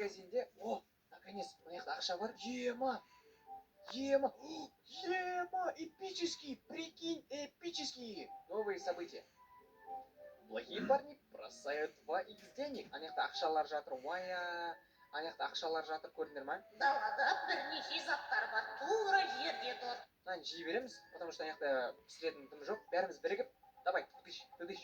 магазинде, о, наконец, мына жақта ақша бар. Ема, ема, эпический, прикинь, эпический. Новые события. Плохие парни бросают 2х денег. Ана жақта ақшалар жатыр, уая. Ана жақта ақшалар жатыр, көрдіңдер ма? Далада бірнеше заттар бар, тура жерде тұр. Мынаны жей береміз, потому что ана жақта пісіретін дым жоқ. Бәріміз бірігіп, давай, тыдыш.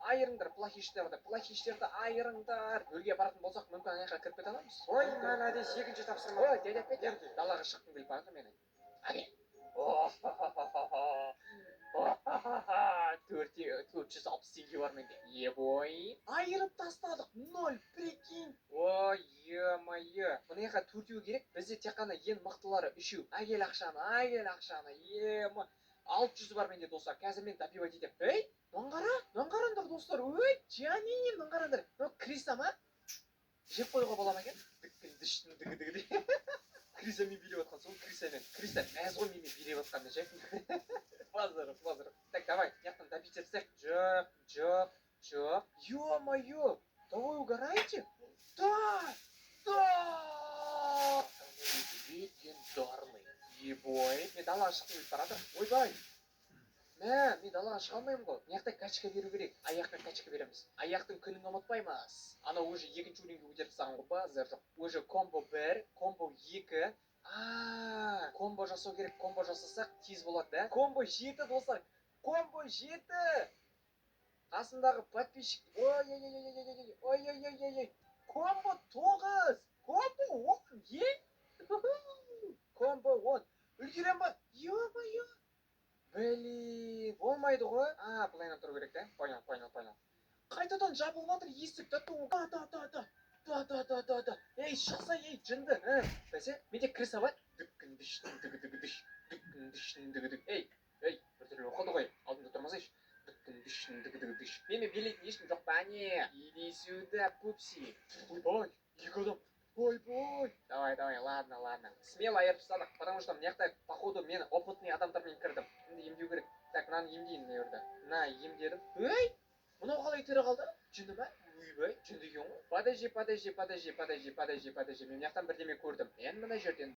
Айырыңдар, плохиштерді айырыңдар. Өлге баратын болсақ, мүмкін ана жаққа кіріп кете аламыз. Ой, молодец, екінші тапсырма. Ой, дядя Петя, далаға шыққым келіп барды менің. Әне. 460 теңге бар менде. Ебой. Айырып тастадық. 0, прикинь. Ой, е-мое. Мына жаққа төртеу керек. Бізде тек қана ең мықтылары үшеу. Әкел ақшаны. Ема. 600 бар менде достар. Қазір мен допивать етем. Ей, наңғарандар достар. Ой, жанин, наңғарандар. Криса ма? Жеп қойға бола ма екен? Дігді. Крисамен билеп отқан сол Крисамен. Криса мәз ғой менен билеп отқанда ше. Базар. Так, давай, яқтан допить етсек. Жоқ. Ё-моё, да вы угораете? Да! Легендарный. Ебой, мен далаға шыққым келіп барады. Ойбай. Мен далаға шыға алмаймын ғой. Мына жақта качка беру керек. Аяқпен качка береміз. Аяқтың күнін ұмытпаймыз. Ана уже екінші өлеңге көтеріп тастаған ғой, базар жоқ. Уже комбо 1, комбо 2. Комбо жасау керек. Комбо жасасақ тез болады, да? Комбо 7 достар. Комбо 7. Қасындағы подписчик. Ой. Комбо 9. Комбо 10. Комбо 10. Үлгерем ба? Ё-моё. Блин, болмайды ғой. Былайынан тұру керек, да? Понял. Қайтадан жабылып жатыр есік. Да. Ей, шықса, ей, жынды. Бәсе, менде кіріса бар. Ей, біртүрлі оқыды ғой. Алдында тұрмасайшы. Менімен билейтін ешкім жоқ па, не? Иди сюда, пупси. Ой, екі адам. Ой. Давай, ладно. Смело айырып тастадық, потому что мына жақта, походу, мен опытный адамдармен кірдім. Енді емдеу керек. Так, мынаны емдейін, наверное. На, емдедім. Ей, мынау қалай тірі қалды? Жынды ма? Ойбай, жынды екен ғой. Подожди. Мен мына жақтан бірдеме көрдім. Мен мына жерден